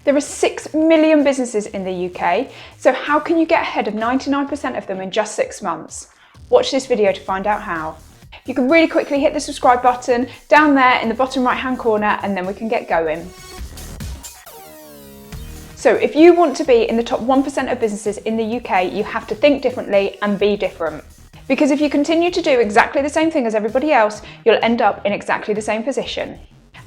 There are 6 million businesses in the UK, so how can you get ahead of 99% of them in just 6 months? Watch this video to find out how. You can really quickly hit the subscribe button down there in the bottom right hand corner and then we can get going. So if you want to be in the top 1% of businesses in the UK, you have to think differently and be different. Because if you continue to do exactly the same thing as everybody else, you'll end up in exactly the same position.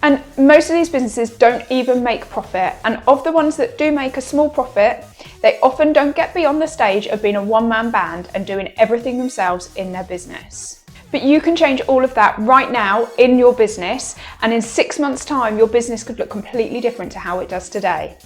And most of these businesses don't even make profit. And of the ones that do make a small profit, they often don't get beyond the stage of being a one-man band and doing everything themselves in their business. But you can change all of that right now in your business, and in 6 months' time, your business could look completely different to how it does today.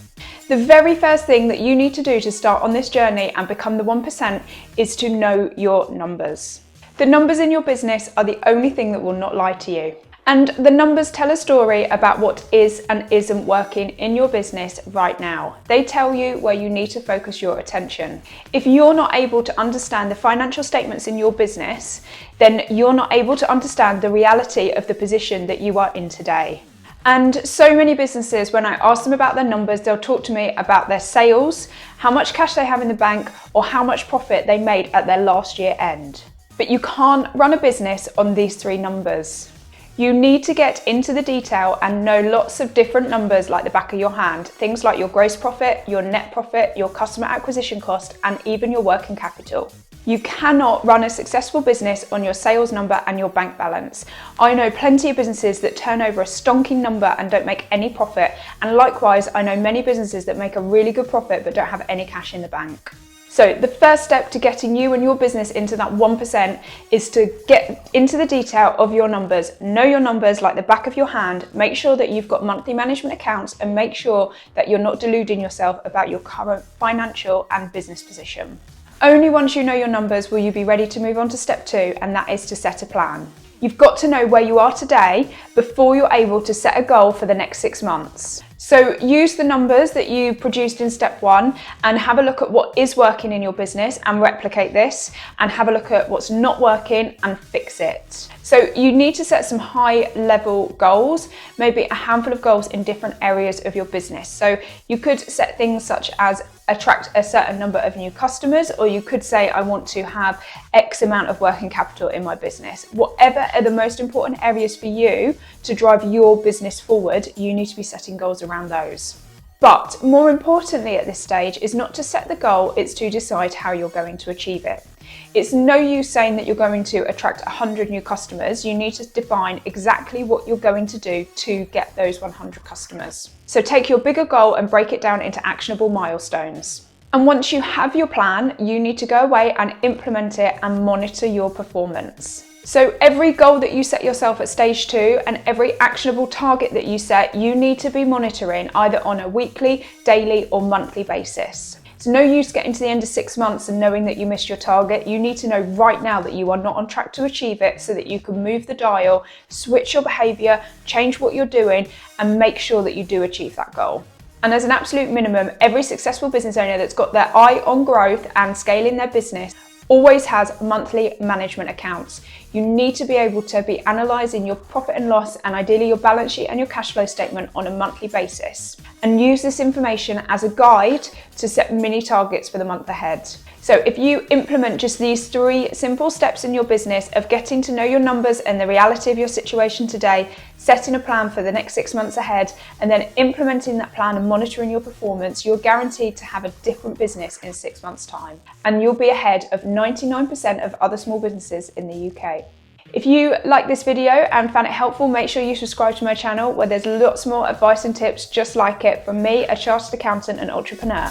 The very first thing that you need to do to start on this journey and become the 1% is to know your numbers. The numbers in your business are the only thing that will not lie to you. And the numbers tell a story about what is and isn't working in your business right now. They tell you where you need to focus your attention. If you're not able to understand the financial statements in your business, then you're not able to understand the reality of the position that you are in today. And so many businesses, when I ask them about their numbers, they'll talk to me about their sales, how much cash they have in the bank, or how much profit they made at their last year end. But you can't run a business on these 3 numbers. You need to get into the detail and know lots of different numbers like the back of your hand. Things like your gross profit, your net profit, your customer acquisition cost, and even your working capital. You cannot run a successful business on your sales number and your bank balance. I know plenty of businesses that turn over a stonking number and don't make any profit. And likewise, I know many businesses that make a really good profit but don't have any cash in the bank. So the first step to getting you and your business into that 1% is to get into the detail of your numbers. Know your numbers like the back of your hand. Make sure that you've got monthly management accounts and make sure that you're not deluding yourself about your current financial and business position. Only once you know your numbers will you be ready to move on to step 2, and that is to set a plan. You've got to know where you are today before you're able to set a goal for the next 6 months. So use the numbers that you produced in step 1 and have a look at what is working in your business and replicate this, and have a look at what's not working and fix it. So you need to set some high level goals, maybe a handful of goals in different areas of your business. So you could set things such as attract a certain number of new customers, or you could say, I want to have X amount of working capital in my business. Whatever are the most important areas for you to drive your business forward, you need to be setting goals around those. But more importantly at this stage is not to set the goal, it's to decide how you're going to achieve it. It's no use saying that you're going to attract 100 new customers. You need to define exactly what you're going to do to get those 100 customers. So take your bigger goal and break it down into actionable milestones. And once you have your plan, you need to go away and implement it and monitor your performance. So every goal that you set yourself at stage 2 and every actionable target that you set, you need to be monitoring either on a weekly, daily or monthly basis. It's no use getting to the end of 6 months and knowing that you missed your target. You need to know right now that you are not on track to achieve it so that you can move the dial, switch your behaviour, change what you're doing and make sure that you do achieve that goal. And as an absolute minimum, every successful business owner that's got their eye on growth and scaling their business always has monthly management accounts. You need to be able to be analysing your profit and loss and ideally your balance sheet and your cash flow statement on a monthly basis, and use this information as a guide to set mini targets for the month ahead. So if you implement just these 3 simple steps in your business of getting to know your numbers and the reality of your situation today, setting a plan for the next 6 months ahead, and then implementing that plan and monitoring your performance, you're guaranteed to have a different business in 6 months' time. And you'll be ahead of 99% of other small businesses in the UK. If you like this video and found it helpful, make sure you subscribe to my channel where there's lots more advice and tips just like it from me, a chartered accountant and entrepreneur.